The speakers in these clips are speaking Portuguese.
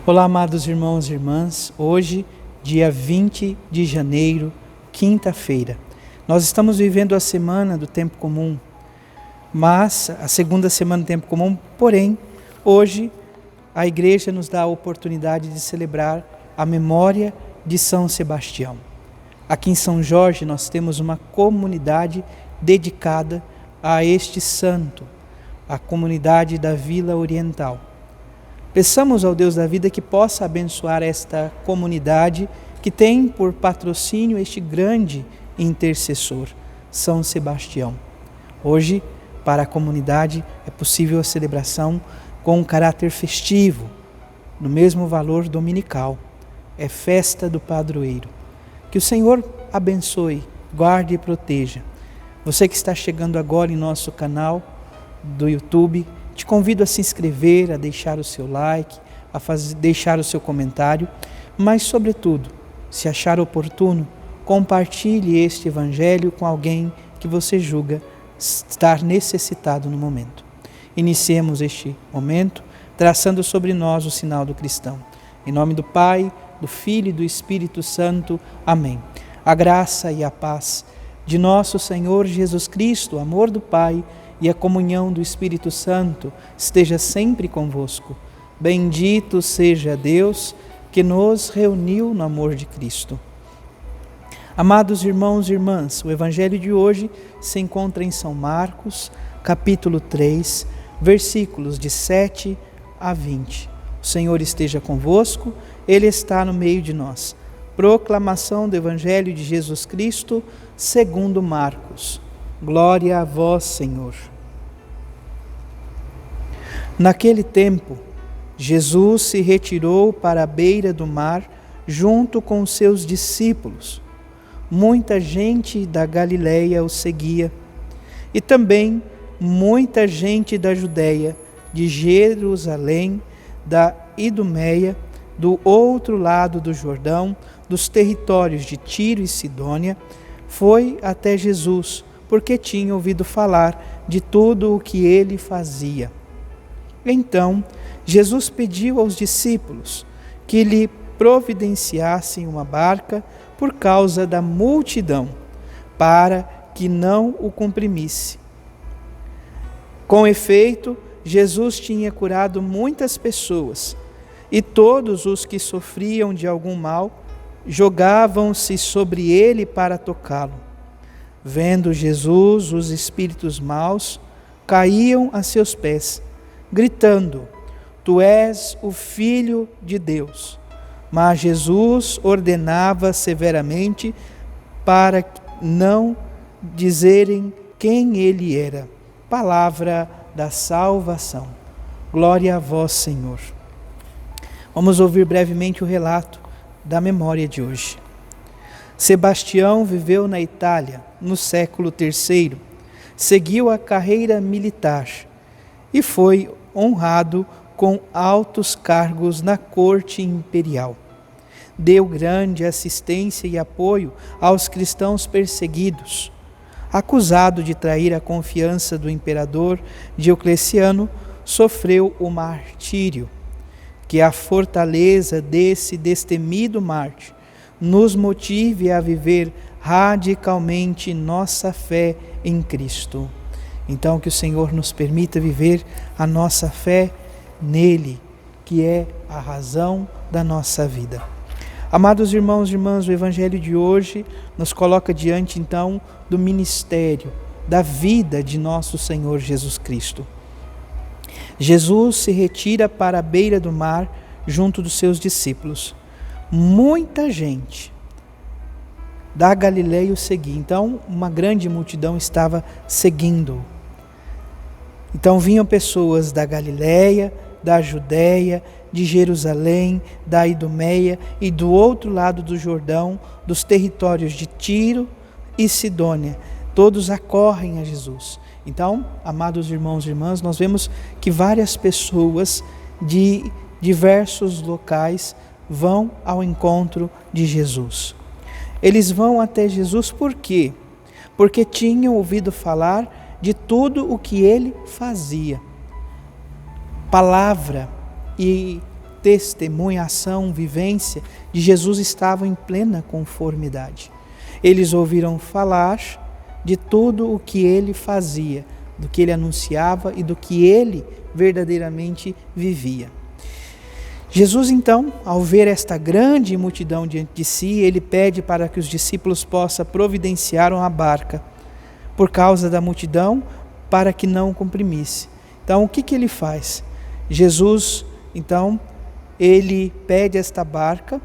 Olá, amados irmãos e irmãs. Hoje, dia 20 de janeiro, quinta-feira. Nós estamos vivendo a semana do tempo comum, mas a segunda semana do tempo comum, porém, hoje a igreja nos dá a oportunidade de celebrar a memória de São Sebastião. Aqui em São Jorge nós temos uma comunidade dedicada a este santo, a comunidade da Vila Oriental. Peçamos ao Deus da vida que possa abençoar esta comunidade que tem por patrocínio este grande intercessor, São Sebastião. Hoje, para a comunidade, é possível a celebração com um caráter festivo, no mesmo valor dominical. É festa do padroeiro. Que o Senhor abençoe, guarde e proteja. Você que está chegando agora em nosso canal do YouTube, te convido a se inscrever, a deixar o seu like, deixar o seu comentário, mas, sobretudo, se achar oportuno, compartilhe este evangelho com alguém que você julga estar necessitado no momento. Iniciemos este momento traçando sobre nós o sinal do cristão. Em nome do Pai, do Filho e do Espírito Santo. Amém. A graça e a paz de nosso Senhor Jesus Cristo, o amor do Pai e a comunhão do Espírito Santo esteja sempre convosco. Bendito seja Deus que nos reuniu no amor de Cristo. Amados irmãos e irmãs, o Evangelho de hoje se encontra em São Marcos, capítulo 3, versículos de 7 a 20. O Senhor esteja convosco, Ele está no meio de nós. Proclamação do Evangelho de Jesus Cristo, segundo Marcos. Glória a vós, Senhor. Naquele tempo, Jesus se retirou para a beira do mar junto com os seus discípulos. Muita gente da Galileia o seguia, e também muita gente da Judeia, de Jerusalém, da Idumeia, do outro lado do Jordão, dos territórios de Tiro e Sidônia, foi até Jesus, porque tinha ouvido falar de tudo o que ele fazia. Então, Jesus pediu aos discípulos que lhe providenciassem uma barca por causa da multidão, para que não o comprimisse. Com efeito, Jesus tinha curado muitas pessoas, e todos os que sofriam de algum mal jogavam-se sobre ele para tocá-lo. Vendo Jesus, os espíritos maus caíam a seus pés, gritando: Tu és o Filho de Deus. Mas Jesus ordenava severamente para não dizerem quem ele era. Palavra da salvação. Glória a vós, Senhor. Vamos ouvir brevemente o relato da memória de hoje. Sebastião viveu na Itália no século III, seguiu a carreira militar e foi honrado com altos cargos na corte imperial. Deu grande assistência e apoio aos cristãos perseguidos. Acusado de trair a confiança do imperador Diocleciano, sofreu o martírio. Que a fortaleza desse destemido mártir nos motive a viver radicalmente nossa fé em Cristo. Então, que o Senhor nos permita viver a nossa fé nele, que é a razão da nossa vida. Amados irmãos e irmãs, o Evangelho de hoje nos coloca diante, então, do ministério, da vida de nosso Senhor Jesus Cristo. Jesus se retira para a beira do mar junto dos seus discípulos. Muita gente da Galileia o seguia. Então, uma grande multidão estava seguindo. Então, vinham pessoas da Galileia, da Judeia, de Jerusalém, da Idumeia e do outro lado do Jordão, dos territórios de Tiro e Sidônia. Todos acorrem a Jesus. Então, amados irmãos e irmãs, nós vemos que várias pessoas de diversos locais vão ao encontro de Jesus. Eles vão até Jesus por quê? Porque tinham ouvido falar de tudo o que ele fazia. Palavra e testemunho, ação, vivência de Jesus estavam em plena conformidade. Eles ouviram falar de tudo o que ele fazia, do que ele anunciava e do que ele verdadeiramente vivia. Jesus, então, ao ver esta grande multidão diante de si, ele pede para que os discípulos possam providenciar uma barca por causa da multidão, para que não comprimisse. Então, o que ele faz? Jesus, então, ele pede esta barca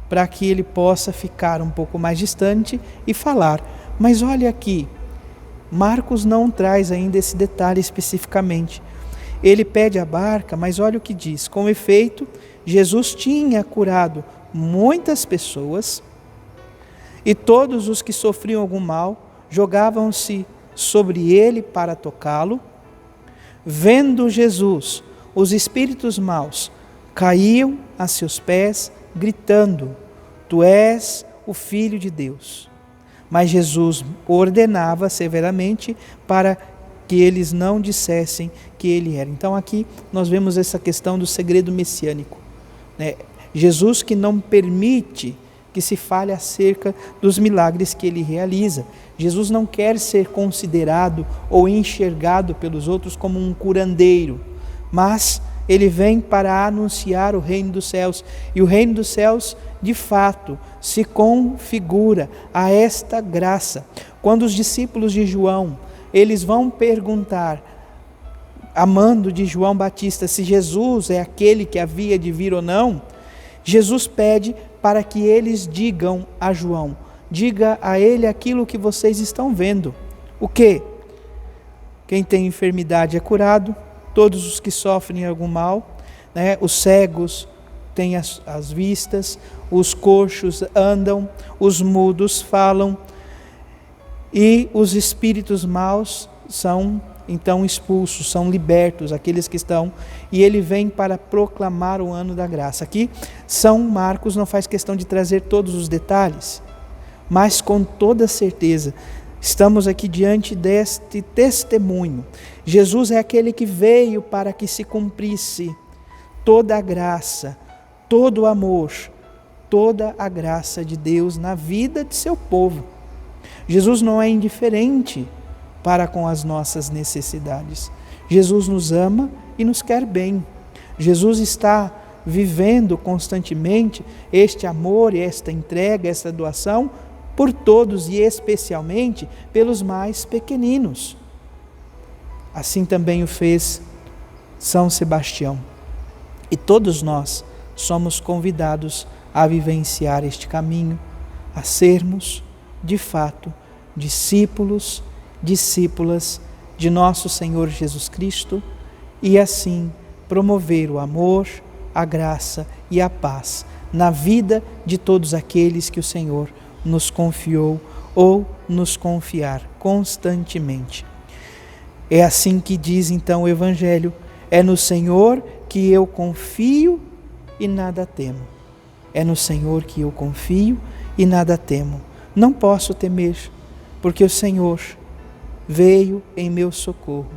para que ele possa ficar um pouco mais distante e falar. Mas olha aqui, Marcos não traz ainda esse detalhe especificamente. Ele pede a barca, mas olha o que diz. Com efeito, Jesus tinha curado muitas pessoas e todos os que sofriam algum mal jogavam-se sobre ele para tocá-lo. Vendo Jesus, os espíritos maus caíam a seus pés, gritando: Tu és o Filho de Deus. Mas Jesus ordenava severamente para que eles não dissessem que ele era. Então aqui nós vemos essa questão do segredo messiânico, né? Jesus que não permite que se fale acerca dos milagres que ele realiza. Jesus não quer ser considerado ou enxergado pelos outros como um curandeiro, mas ele vem para anunciar o reino dos céus. E o reino dos céus, de fato, se configura a esta graça. Quando os discípulos de João, eles vão perguntar, amando de João Batista, se Jesus é aquele que havia de vir ou não, Jesus pede para que eles digam a João: diga a ele aquilo que vocês estão vendo. O quê? Quem tem enfermidade é curado, todos os que sofrem algum mal, né? Os cegos têm as vistas, os coxos andam, os mudos falam, e os espíritos maus são então expulsos, são libertos, aqueles que estão, e ele vem para proclamar o ano da graça. Aqui, São Marcos não faz questão de trazer todos os detalhes, mas com toda certeza, estamos aqui diante deste testemunho. Jesus é aquele que veio para que se cumprisse toda a graça, todo o amor, toda a graça de Deus na vida de seu povo. Jesus não é indiferente para com as nossas necessidades. Jesus nos ama e nos quer bem. Jesus está vivendo constantemente este amor e esta entrega, esta doação por todos e especialmente pelos mais pequeninos. Assim também o fez São Sebastião. E todos nós somos convidados a vivenciar este caminho, a sermos, de fato, discípulas de nosso Senhor Jesus Cristo e assim promover o amor, a graça e a paz na vida de todos aqueles que o Senhor nos confiou ou nos confiar constantemente. É assim que diz então o Evangelho: é no Senhor que eu confio e nada temo. É no Senhor que eu confio e nada temo. Não posso temer, porque o Senhor veio em meu socorro.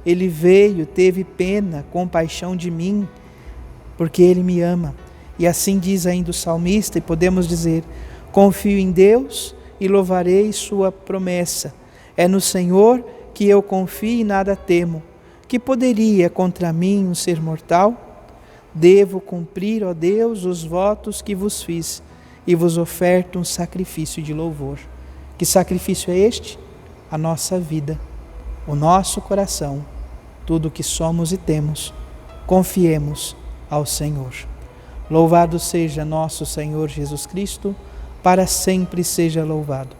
Ele veio, teve pena, compaixão de mim, porque Ele me ama. E assim diz ainda o salmista, e podemos dizer: confio em Deus e louvarei sua promessa. É no Senhor que eu confio e nada temo. Que poderia contra mim um ser mortal? Devo cumprir, ó Deus, os votos que vos fiz, e vos oferto um sacrifício de louvor. Que sacrifício é este? A nossa vida, o nosso coração, tudo o que somos e temos, confiemos ao Senhor. Louvado seja nosso Senhor Jesus Cristo, para sempre seja louvado.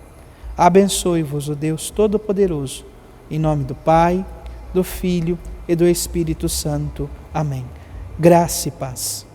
Abençoe-vos o Deus Todo-Poderoso, em nome do Pai, do Filho e do Espírito Santo. Amém. Graça e paz.